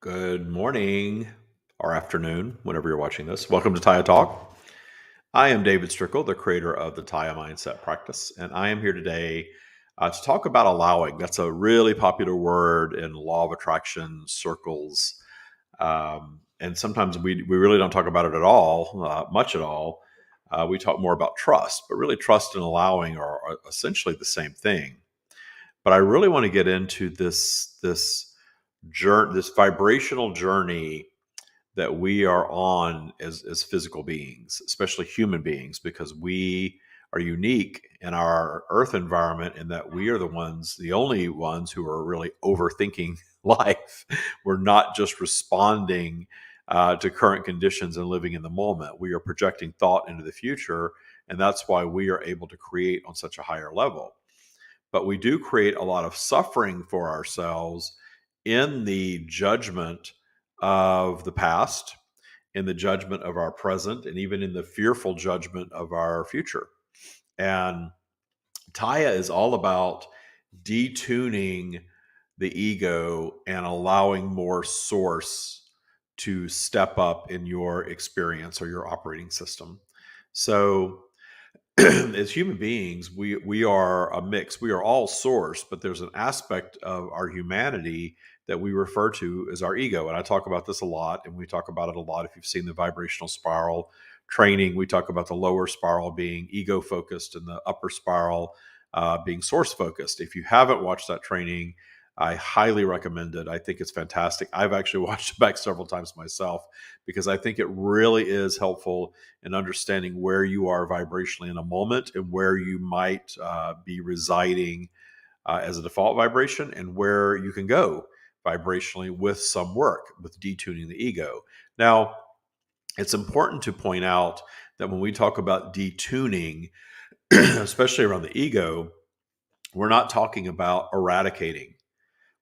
Good morning or afternoon, whenever you're watching this. Welcome to Tya Talk. I am David Strickle, the creator of the Tya Mindset Practice, and I am here today to talk about allowing. That's a really popular word in law of attraction circles, and sometimes we really don't talk about it at all, much at all. We talk more about trust, but really trust and allowing are essentially the same thing. But I really want to get into this journey, this vibrational journey that we are on as physical beings, especially human beings, because we are unique in our earth environment in that we are the only ones who are really overthinking life. We're not just responding to current conditions and living in the moment. We are projecting thought into the future, and that's why we are able to create on such a higher level. But we do create a lot of suffering for ourselves in the judgment of the past, in the judgment of our present, and even in the fearful judgment of our future. And Taya is all about detuning the ego and allowing more source to step up in your experience or your operating system. So as human beings, we are a mix. We are all source, but there's an aspect of our humanity that we refer to as our ego. And I talk about this a lot, and we talk about it a lot. If you've seen the vibrational spiral training, we talk about the lower spiral being ego focused and the upper spiral being source focused. If you haven't watched that training, I highly recommend it. I think it's fantastic. I've actually watched it back several times myself because I think it really is helpful in understanding where you are vibrationally in a moment and where you might be residing as a default vibration and where you can go vibrationally with some work, with detuning the ego. Now, it's important to point out that when we talk about detuning, especially around the ego, we're not talking about eradicating.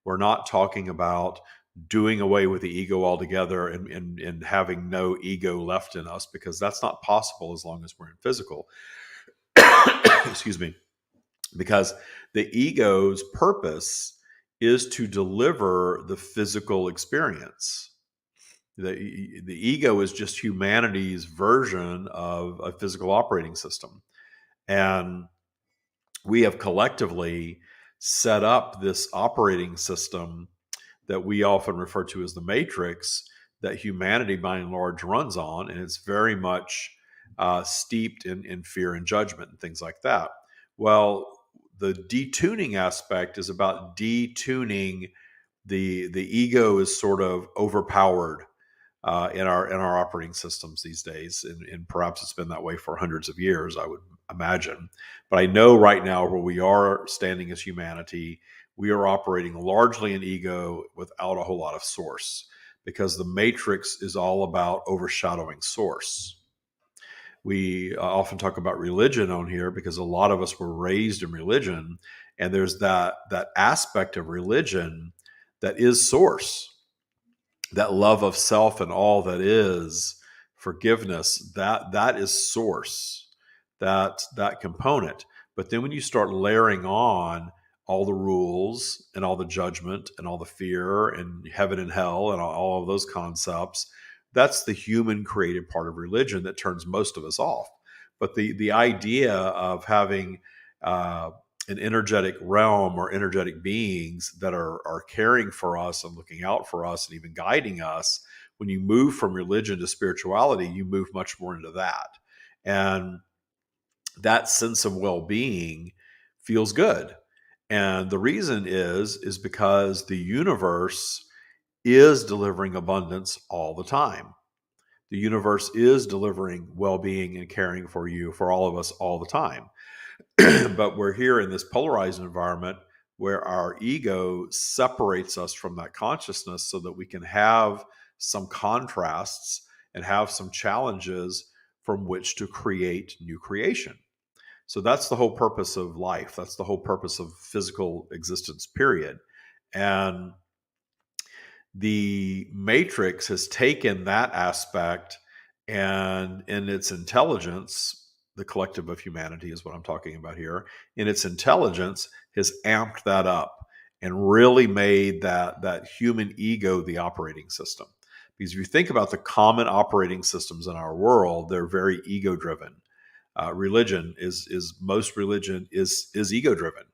We're not talking about doing away with the ego altogether and having no ego left in us, because that's not possible as long as we're in physical. Excuse me. Because the ego's purpose is to deliver the physical experience. The ego is just humanity's version of a physical operating system. And we have collectively set up this operating system that we often refer to as the matrix that humanity by and large runs on. And it's very much steeped in fear and judgment and things like that. Well, the detuning aspect is about detuning the ego is sort of overpowered in our operating systems these days, and perhaps it's been that way for hundreds of years, I would imagine. But I know right now where we are standing as humanity, we are operating largely in ego without a whole lot of source, because the matrix is all about overshadowing source. We often talk about religion on here because a lot of us were raised in religion, and there's that aspect of religion that is source, that love of self and all that is, forgiveness, that is source, that component. But then when you start layering on all the rules and all the judgment and all the fear and heaven and hell and all of those concepts, that's the human created part of religion that turns most of us off. But the idea of having an energetic realm or energetic beings that are caring for us and looking out for us and even guiding us, when you move from religion to spirituality, you move much more into that. And that sense of well-being feels good. And the reason is because the universe is delivering abundance all the time. The universe is delivering well-being and caring for you, for all of us, all the time. But we're here in this polarized environment where our ego separates us from that consciousness so that we can have some contrasts and have some challenges from which to create new creation. So that's the whole purpose of life. That's the whole purpose of physical existence, period. And the matrix has taken that aspect, and in its intelligence, the collective of humanity is what I'm talking about here, in its intelligence has amped that up and really made that human ego the operating system. Because if you think about the common operating systems in our world, they're very ego driven. Religion is most religion is ego driven.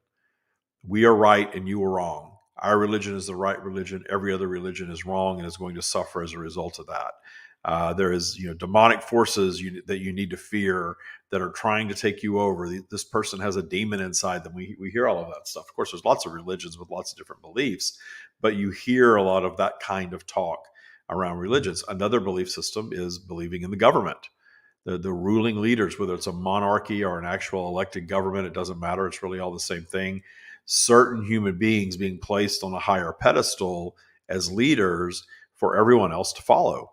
We are right and you are wrong. Our religion is the right religion. Every other religion is wrong and is going to suffer as a result of that. There is, demonic forces that you need to fear that are trying to take you over. This person has a demon inside them. We hear all of that stuff. Of course, there's lots of religions with lots of different beliefs, but you hear a lot of that kind of talk around religions. Another belief system is believing in the government. The ruling leaders, whether it's a monarchy or an actual elected government, it doesn't matter. It's really all the same thing. Certain human beings being placed on a higher pedestal as leaders for everyone else to follow.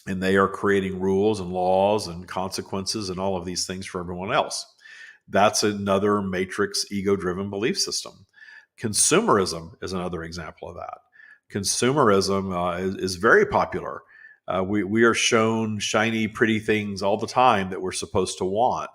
And they are creating rules and laws and consequences and all of these things for everyone else. That's another matrix ego driven belief system. Consumerism is another example of that. Consumerism is very popular. We are shown shiny, pretty things all the time that we're supposed to want.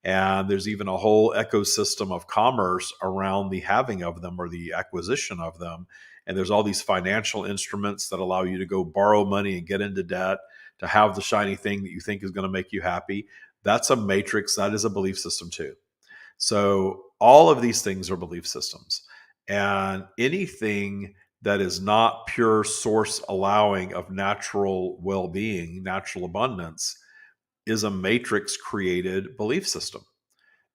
And there's even a whole ecosystem of commerce around the having of them or the acquisition of them. And there's all these financial instruments that allow you to go borrow money and get into debt to have the shiny thing that you think is going to make you happy. That's a matrix. That is a belief system too. So all of these things are belief systems. And anything that is not pure source allowing of natural well-being, natural abundance, is a matrix created belief system.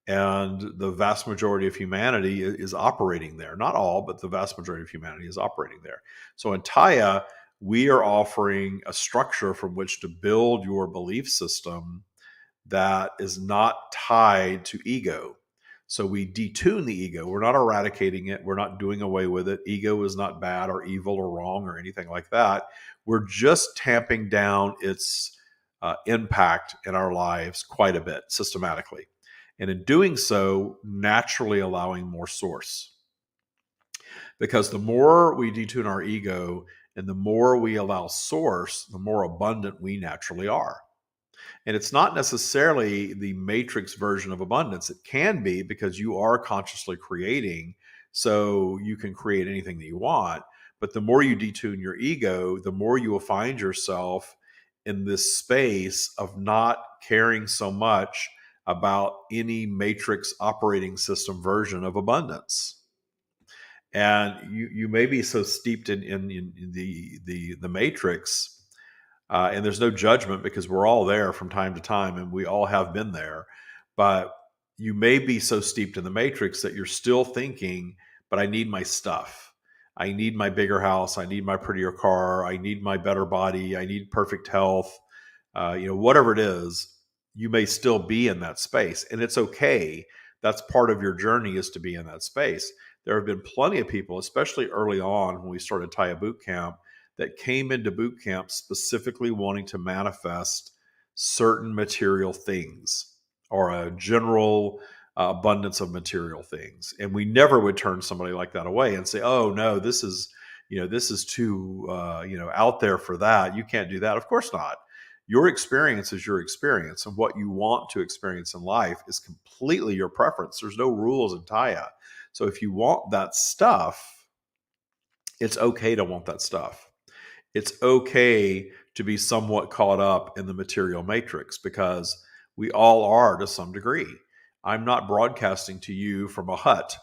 And the vast majority of humanity is operating there. Not all, but the vast majority of humanity is operating there. So in Tya, we are offering a structure from which to build your belief system that is not tied to ego. So we detune the ego. We're not eradicating it. We're not doing away with it. Ego is not bad or evil or wrong or anything like that. We're just tamping down its impact in our lives quite a bit systematically. And in doing so, naturally allowing more source. Because the more we detune our ego and the more we allow source, the more abundant we naturally are. And it's not necessarily the matrix version of abundance. It can be because you are consciously creating, so you can create anything that you want. But the more you detune your ego, the more you will find yourself in this space of not caring so much about any matrix operating system version of abundance. And you may be so steeped in the matrix, and there's no judgment because we're all there from time to time and we all have been there. But you may be so steeped in the matrix that you're still thinking, but I need my stuff. I need my bigger house. I need my prettier car. I need my better body. I need perfect health. Whatever it is, you may still be in that space. And it's okay. That's part of your journey, is to be in that space. There have been plenty of people, especially early on when we started Tya Boot Camp, that came into boot camp specifically wanting to manifest certain material things or a general abundance of material things. And we never would turn somebody like that away and say, oh no, this is too out there for that. You can't do that. Of course not. Your experience is your experience, and what you want to experience in life is completely your preference. There's no rules in Tya. So if you want that stuff, it's okay to want that stuff. It's okay to be somewhat caught up in the material matrix, because we all are to some degree. I'm not broadcasting to you from a hut,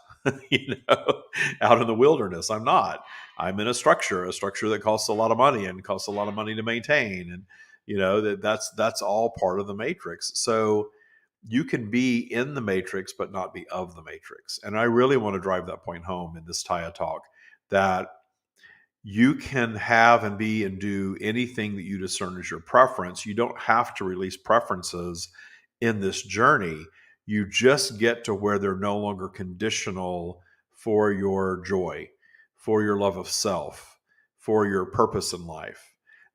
out in the wilderness. I'm not. I'm in a structure that costs a lot of money and costs a lot of money to maintain. And, that's all part of the matrix. So you can be in the matrix, but not be of the matrix. And I really want to drive that point home in this Tya Talk, that you can have and be and do anything that you discern as your preference. You don't have to release preferences in this journey. You just get to where they're no longer conditional for your joy, for your love of self, for your purpose in life.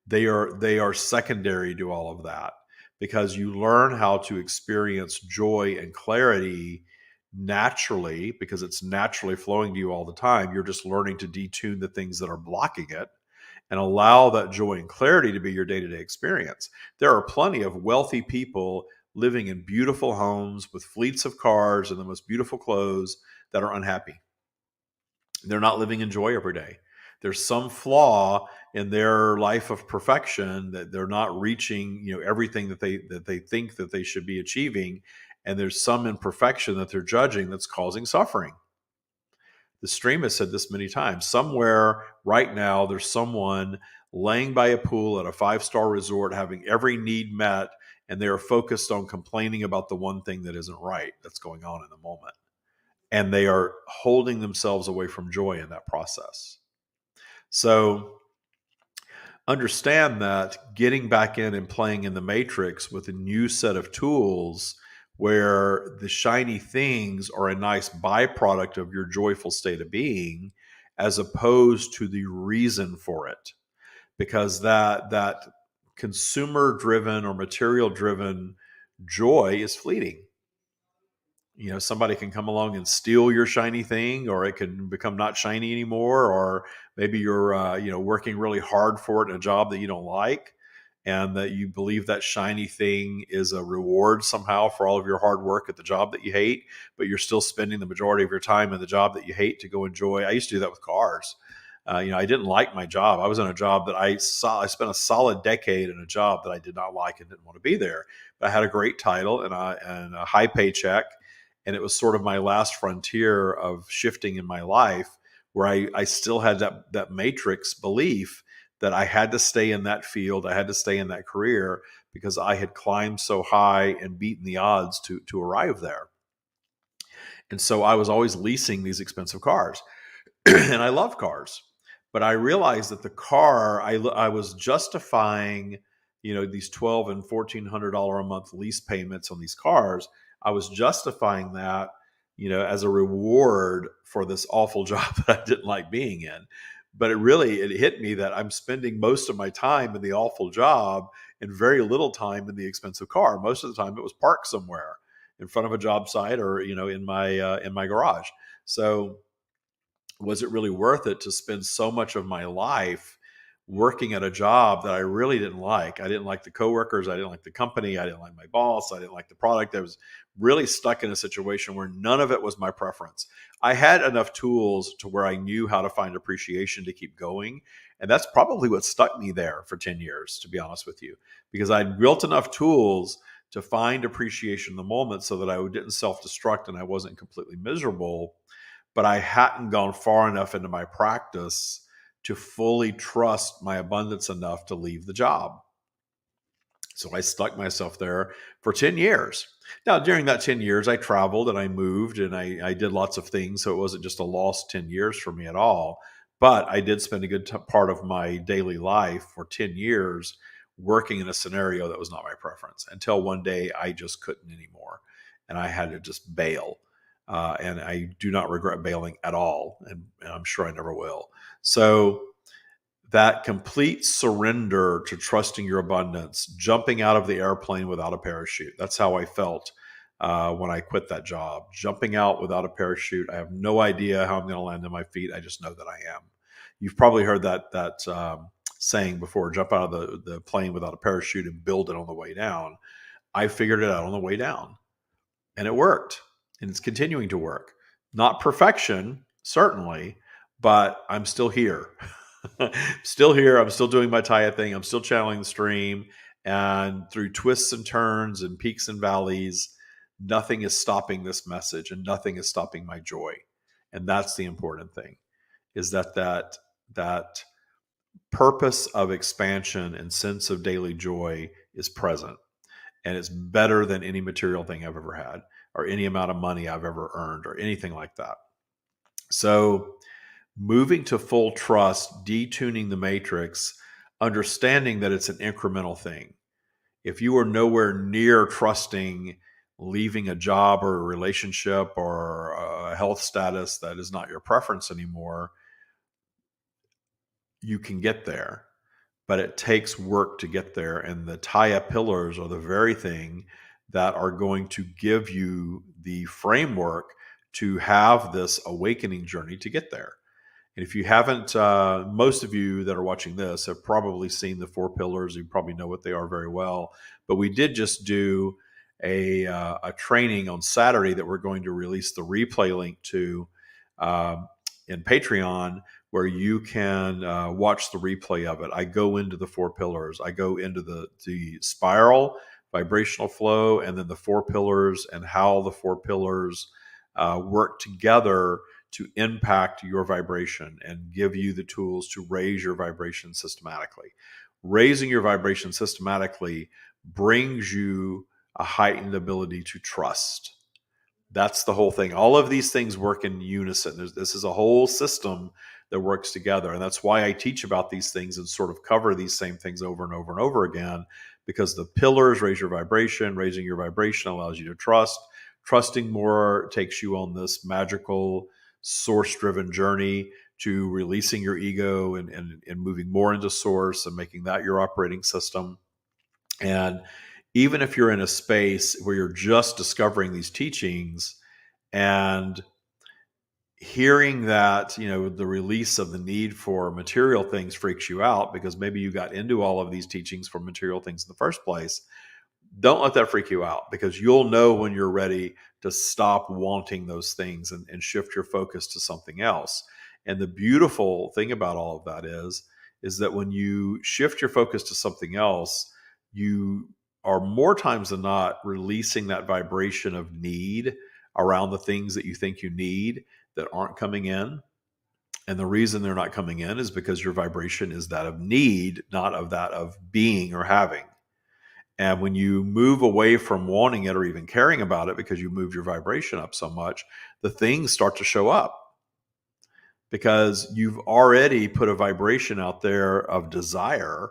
They are secondary to all of that, because you learn how to experience joy and clarity naturally, because it's naturally flowing to you all the time. You're just learning to detune the things that are blocking it and allow that joy and clarity to be your day-to-day experience. There are plenty of wealthy people living in beautiful homes with fleets of cars and the most beautiful clothes that are unhappy. They're not living in joy every day. There's some flaw in their life of perfection that they're not reaching, everything that they think that they should be achieving, and there's some imperfection that they're judging that's causing suffering. The stream has said this many times. Somewhere right now, there's someone laying by a pool at a five-star resort having every need met, and they are focused on complaining about the one thing that isn't right that's going on in the moment. And they are holding themselves away from joy in that process. So understand that getting back in and playing in the matrix with a new set of tools where the shiny things are a nice byproduct of your joyful state of being as opposed to the reason for it, because that consumer driven or material driven joy is fleeting. Somebody can come along and steal your shiny thing, or it can become not shiny anymore, or maybe you're working really hard for it in a job that you don't like, and that you believe that shiny thing is a reward somehow for all of your hard work at the job that you hate, but you're still spending the majority of your time in the job that you hate to go enjoy. I used to do that with cars. I didn't like my job. I was in a job that I spent a solid decade in a job that I did not like and didn't want to be there. But I had a great title and a high paycheck, and it was sort of my last frontier of shifting in my life, where I still had that matrix belief that I had to stay in that field, I had to stay in that career, because I had climbed so high and beaten the odds to arrive there. And so I was always leasing these expensive cars. And I love cars, but I realized that the car I was justifying, these $1,200 and $1,400 a month lease payments on these cars. I was justifying that, as a reward for this awful job that I didn't like being in. But it hit me that I'm spending most of my time in the awful job and very little time in the expensive car. Most of the time, it was parked somewhere in front of a job site, or in my garage. So was it really worth it to spend so much of my life working at a job that I really didn't like? I didn't like the coworkers. I didn't like the company. I didn't like my boss. I didn't like the product. I was really stuck in a situation where none of it was my preference. I had enough tools to where I knew how to find appreciation to keep going. And that's probably what stuck me there for 10 years, to be honest with you, because I'd built enough tools to find appreciation in the moment so that I didn't self destruct and I wasn't completely miserable, but I hadn't gone far enough into my practice to fully trust my abundance enough to leave the job. So I stuck myself there for 10 years. Now, during that 10 years, I traveled and I moved and I did lots of things. So it wasn't just a lost 10 years for me at all. But I did spend a good part of my daily life for 10 years working in a scenario that was not my preference, until one day I just couldn't anymore. And I had to just bail. And I do not regret bailing at all. And I'm sure I never will. So that complete surrender to trusting your abundance, jumping out of the airplane without a parachute. That's how I felt when I quit that job. Jumping out without a parachute. I have no idea how I'm going to land on my feet. I just know that I am. You've probably heard that saying before: jump out of the plane without a parachute and build it on the way down. I figured it out on the way down, and it worked, and it's continuing to work. Not perfection, certainly, but I'm still here. Still here. I'm still doing my Tya thing. I'm still channeling the stream. And through twists and turns and peaks and valleys, nothing is stopping this message and nothing is stopping my joy. And that's the important thing, is that purpose of expansion and sense of daily joy is present. And it's better than any material thing I've ever had, or any amount of money I've ever earned, or anything like that. So moving to full trust, detuning the matrix, understanding that it's an incremental thing. If you are nowhere near trusting leaving a job or a relationship or a health status that is not your preference anymore, you can get there. But it takes work to get there. And the Tya pillars are the very thing that are going to give you the framework to have this awakening journey to get there. And if you haven't, most of you that are watching this have probably seen the four pillars. You probably know what they are very well. But we did just do a training on Saturday that we're going to release the replay link to. in Patreon where you can watch the replay of it. I go into the 4 pillars. I go into the spiral, vibrational flow, and then the 4 pillars and how the 4 pillars work together to impact your vibration and give you the tools to raise your vibration systematically. Raising your vibration systematically brings you a heightened ability to trust. That's the whole thing. All of these things work in unison. This is a whole system that works together. And that's why I teach about these things and sort of cover these same things over and over and over again, because the pillars raise your vibration. Raising your vibration allows you to trust. Trusting more takes you on this magical source-driven journey to releasing your ego and moving more into source and making that your operating system. And even if you're in a space where you're just discovering these teachings and hearing that, the release of the need for material things freaks you out because maybe you got into all of these teachings for material things in the first place, don't let that freak you out, because you'll know when you're ready to stop wanting those things and shift your focus to something else. And the beautiful thing about all of that is that when you shift your focus to something else, you are more times than not releasing that vibration of need around the things that you think you need that aren't coming in. And the reason they're not coming in is because your vibration is that of need, not of that of being or having. And when you move away from wanting it or even caring about it because you move your vibration up so much, the things start to show up because you've already put a vibration out there of desire,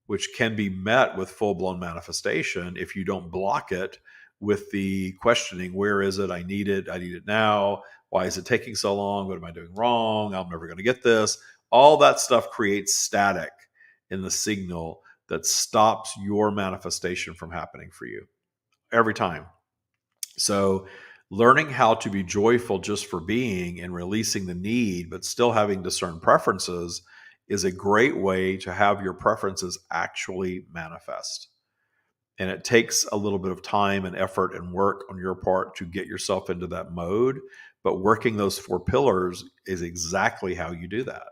which can be met with full-blown manifestation if you don't block it with the questioning, where is it? I need it now. Why is it taking so long? What am I doing wrong? I'm never going to get this. All that stuff creates static in the signal that stops your manifestation from happening for you every time. So learning how to be joyful just for being and releasing the need, but still having discerned preferences, is a great way to have your preferences actually manifest. And it takes a little bit of time and effort and work on your part to get yourself into that mode. But working those 4 pillars is exactly how you do that.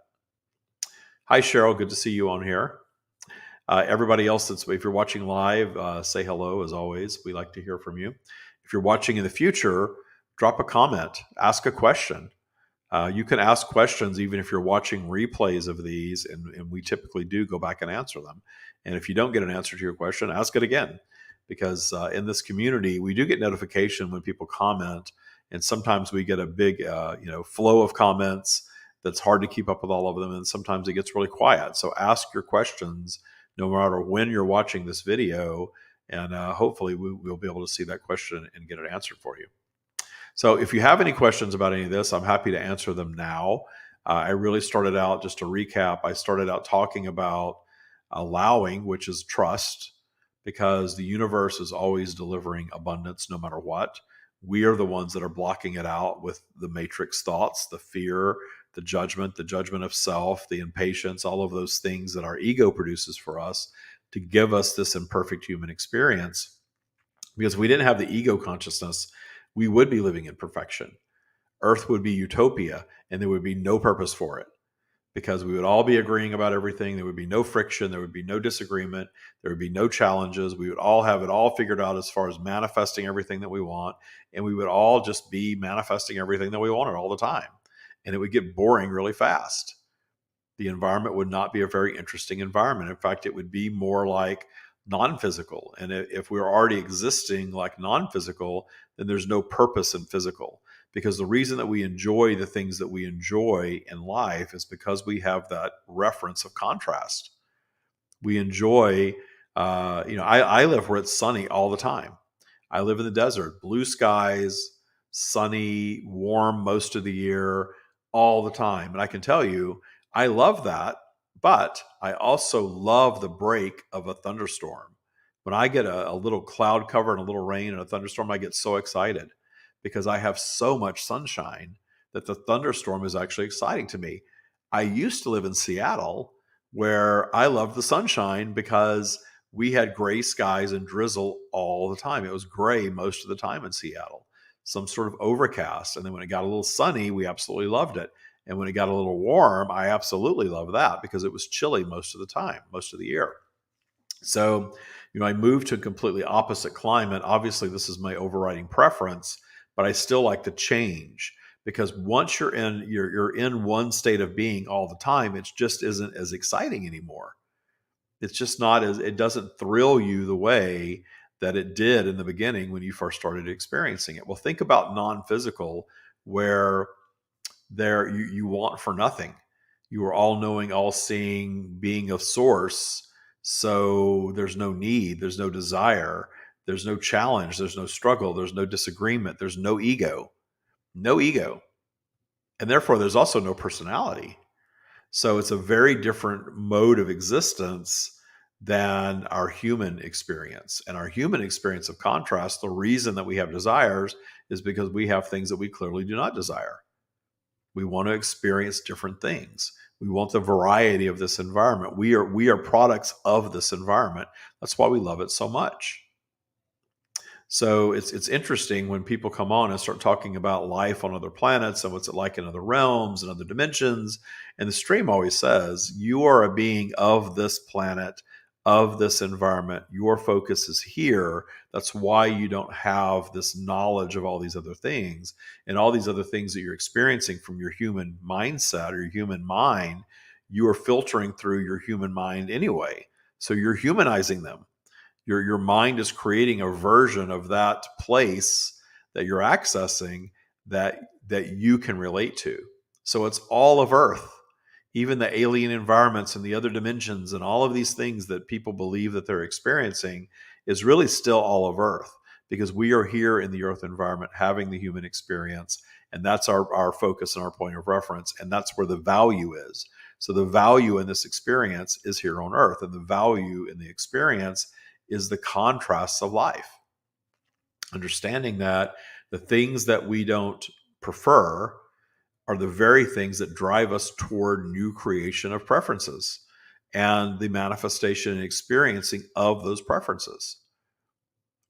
Hi, Cheryl. Good to see you on here. Everybody else if you're watching live, say hello as always. We like to hear from you. If you're watching in the future, drop a comment, ask a question. You can ask questions even if you're watching replays of these, and we typically do go back and answer them. And if you don't get an answer to your question, ask it again, because in this community, we do get notification when people comment, and sometimes we get a big flow of comments that's hard to keep up with all of them, and sometimes it gets really quiet. So ask your questions no matter when you're watching this video, and hopefully we'll be able to see that question and get it answered for you. So if you have any questions about any of this, I'm happy to answer them now. I really started out, just to recap, I started out talking about allowing, which is trust, because the universe is always delivering abundance no matter what. We are the ones that are blocking it out with the matrix thoughts, the fear, the judgment of self, the impatience, all of those things that our ego produces for us to give us this imperfect human experience. Because if we didn't have the ego consciousness, we would be living in perfection. Earth would be utopia, and there would be no purpose for it, because we would all be agreeing about everything. There would be no friction. There would be no disagreement. There would be no challenges. We would all have it all figured out as far as manifesting everything that we want. And we would all just be manifesting everything that we wanted all the time. And it would get boring really fast. The environment would not be a very interesting environment. In fact, it would be more like non-physical. And if we're already existing like non-physical, then there's no purpose in physical. Because the reason that we enjoy the things that we enjoy in life is because we have that reference of contrast. We enjoy, I live where it's sunny all the time. I live in the desert, blue skies, sunny, warm most of the year, all the time. And I can tell you, I love that, but I also love the break of a thunderstorm. When I get a little cloud cover and a little rain and a thunderstorm, I get so excited because I have so much sunshine that the thunderstorm is actually exciting to me. I used to live in Seattle, where I loved the sunshine because we had gray skies and drizzle all the time. It was gray most of the time in Seattle, some sort of overcast. And then when it got a little sunny, we absolutely loved it. And when it got a little warm, I absolutely loved that because it was chilly most of the time, most of the year. So, I moved to a completely opposite climate. Obviously, this is my overriding preference, but I still like the change because once you're in one state of being all the time, it just isn't as exciting anymore. It's just not as it doesn't thrill you the way that it did in the beginning when you first started experiencing it. Well, think about non-physical where you want for nothing. You are all knowing, all seeing, being of source. So there's no need, there's no desire, there's no challenge, there's no struggle, there's no disagreement, there's no ego. No ego. And therefore there's also no personality. So it's a very different mode of existence than our human experience. And our human experience of contrast, the reason that we have desires is because we have things that we clearly do not desire. We want to experience different things. We want the variety of this environment. We are products of this environment. That's why we love it so much. So it's interesting when people come on and start talking about life on other planets and what's it like in other realms and other dimensions. And the stream always says, you are a being of this planet, of this environment. Your focus is here. That's why you don't have this knowledge of all these other things and all these other things that you're experiencing from your human mindset or your human mind. You are filtering through your human mind anyway. So you're humanizing them. Your mind is creating a version of that place that you're accessing that you can relate to. So it's all of Earth, even the alien environments and the other dimensions and all of these things that people believe that they're experiencing is really still all of Earth because we are here in the Earth environment having the human experience. And that's our focus and our point of reference. And that's where the value is. So the value in this experience is here on Earth, and the value in the experience is the contrasts of life. Understanding that the things that we don't prefer are the very things that drive us toward new creation of preferences and the manifestation and experiencing of those preferences.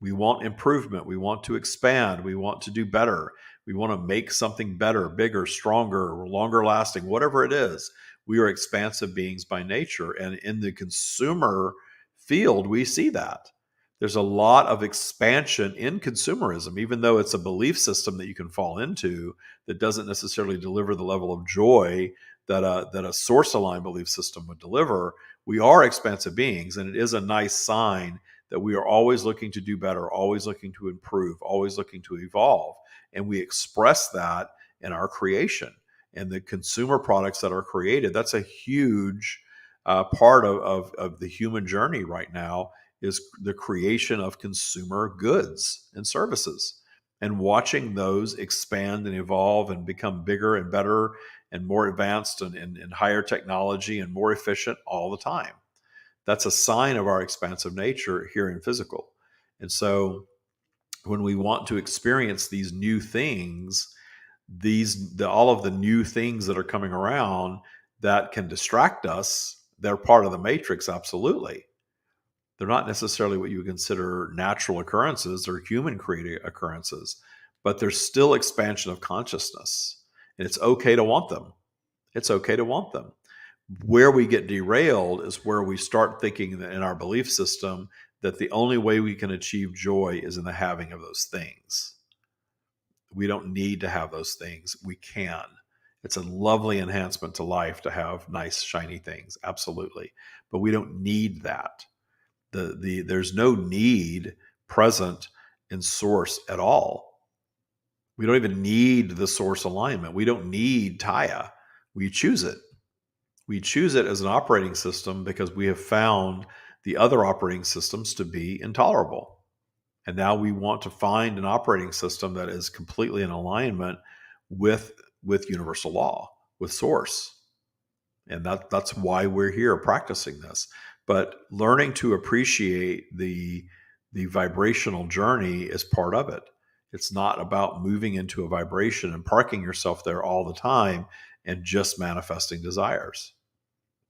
We want improvement. We want to expand. We want to do better. We want to make something better, bigger, stronger, longer lasting, whatever it is. We are expansive beings by nature. And in the consumer field, we see that. There's a lot of expansion in consumerism, even though it's a belief system that you can fall into that doesn't necessarily deliver the level of joy that a source aligned belief system would deliver. We are expansive beings, and it is a nice sign that we are always looking to do better, always looking to improve, always looking to evolve. And we express that in our creation. And the consumer products that are created, that's a huge part of the human journey right now, is the creation of consumer goods and services and watching those expand and evolve and become bigger and better and more advanced and higher technology and more efficient all the time. That's a sign of our expansive nature here in physical. And so when we want to experience these new things, all of the new things that are coming around that can distract us, they're part of the matrix, absolutely. They're not necessarily what you would consider natural occurrences or human created occurrences, but there's still expansion of consciousness. And it's okay to want them. It's okay to want them. Where we get derailed is where we start thinking that in our belief system that the only way we can achieve joy is in the having of those things. We don't need to have those things. We can. It's a lovely enhancement to life to have nice, shiny things. Absolutely. But we don't need that. There's no need present in source at all. We don't even need the source alignment. We don't need Tya. We choose it. We choose it as an operating system because we have found the other operating systems to be intolerable. And now we want to find an operating system that is completely in alignment with universal law, with source. And that's why we're here practicing this. But learning to appreciate the vibrational journey is part of it. It's not about moving into a vibration and parking yourself there all the time and just manifesting desires.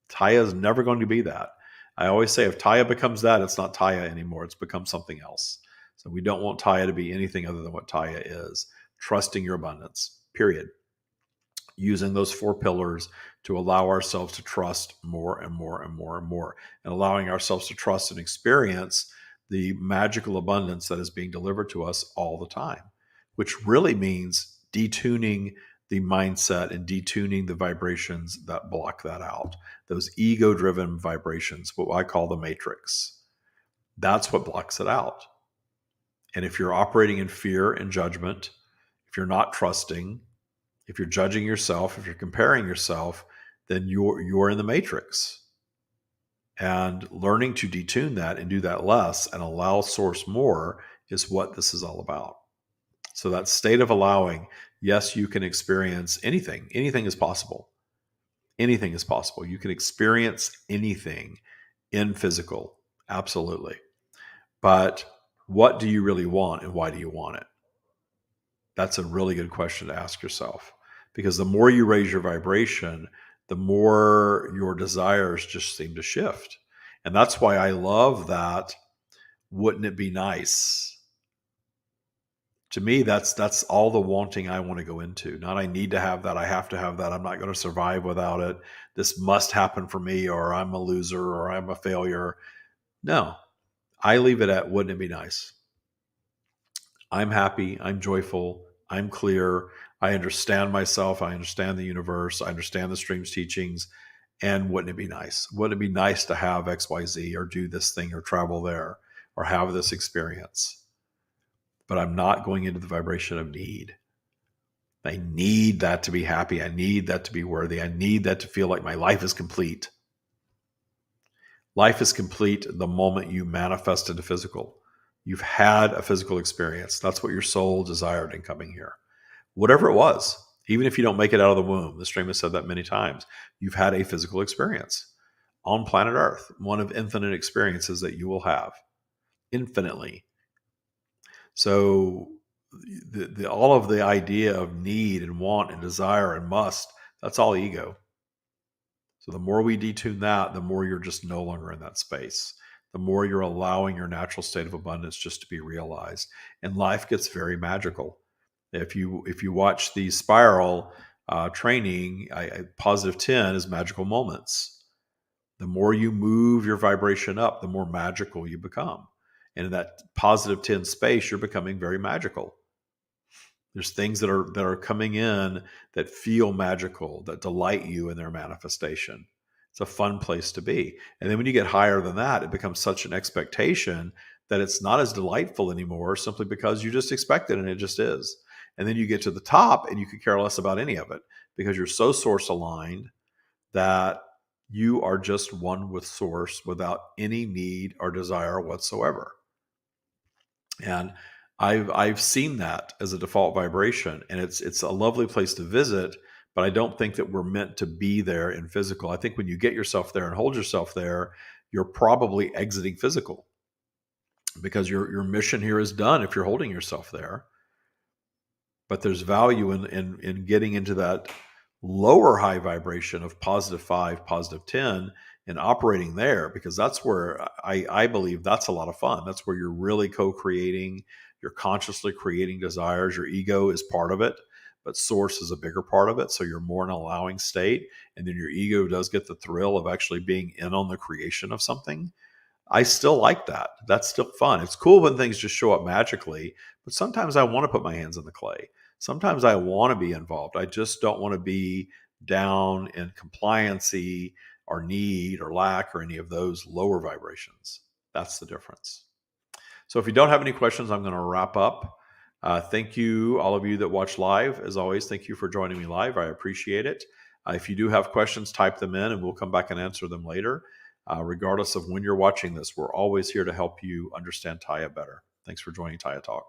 Tya is never going to be that. I always say if Tya becomes that, it's not Tya anymore. It's become something else. So we don't want Tya to be anything other than what Tya is. Trusting your abundance, period. using those four pillars to allow ourselves to trust more and more and more and more, and allowing ourselves to trust and experience the magical abundance that is being delivered to us all the time, which really means detuning the mindset and detuning the vibrations that block that out. Those ego driven vibrations, what I call the matrix, that's what blocks it out. And if you're operating in fear and judgment, if you're not trusting, if you're judging yourself, if you're comparing yourself, then you're in the matrix. And learning to detune that and do that less and allow source more is what this is all about. So that state of allowing, yes, you can experience anything. Anything is possible. Anything is possible. You can experience anything in physical. Absolutely. But what do you really want and why do you want it? That's a really good question to ask yourself, because the more you raise your vibration, the more your desires just seem to shift. And that's why I love that. Wouldn't it be nice? To me, that's all the wanting I want to go into. Not I need to have that, I have to have that, I'm not going to survive without it, this must happen for me, or I'm a loser, or I'm a failure. No, I leave it at wouldn't it be nice? I'm happy, I'm joyful, I'm clear, I understand myself, I understand the universe, I understand the stream's teachings, and wouldn't it be nice? Wouldn't it be nice to have XYZ or do this thing or travel there or have this experience? But I'm not going into the vibration of need. I need that to be happy. I need that to be worthy. I need that to feel like my life is complete. Life is complete the moment you manifest into physical. You've had a physical experience. That's what your soul desired in coming here. Whatever it was, even if you don't make it out of the womb, the stream has said that many times, you've had a physical experience on planet Earth, one of infinite experiences that you will have infinitely. So all of the idea of need and want and desire and must, that's all ego. So the more we detune that, the more you're just no longer in that space. The more you're allowing your natural state of abundance just to be realized. And life gets very magical. If you watch the spiral training, positive 10 is magical moments. The more you move your vibration up, the more magical you become. And in that positive 10 space, you're becoming very magical. There's things that are coming in that feel magical, that delight you in their manifestation. It's a fun place to be. And then when you get higher than that, it becomes such an expectation that it's not as delightful anymore, simply because you just expect it and it just is. And then you get to the top and you could care less about any of it because you're so source aligned that you are just one with source without any need or desire whatsoever. And I've seen that as a default vibration, and it's a lovely place to visit. But I don't think that we're meant to be there in physical. I think when you get yourself there and hold yourself there, you're probably exiting physical because your mission here is done if you're holding yourself there. But there's value in getting into that lower high vibration of positive 5, positive 10, and operating there, because that's where I believe that's a lot of fun. That's where you're really co-creating. You're consciously creating desires. Your ego is part of it, but source is a bigger part of it. So you're more in an allowing state. And then your ego does get the thrill of actually being in on the creation of something. I still like that. That's still fun. It's cool when things just show up magically, but sometimes I want to put my hands in the clay. Sometimes I want to be involved. I just don't want to be down in compliancy or need or lack or any of those lower vibrations. That's the difference. So if you don't have any questions, I'm going to wrap up. Thank you, all of you that watch live. As always, thank you for joining me live. I appreciate it. If you do have questions, type them in and we'll come back and answer them later. Regardless of when you're watching this, we're always here to help you understand Tya better. Thanks for joining Tya Talk.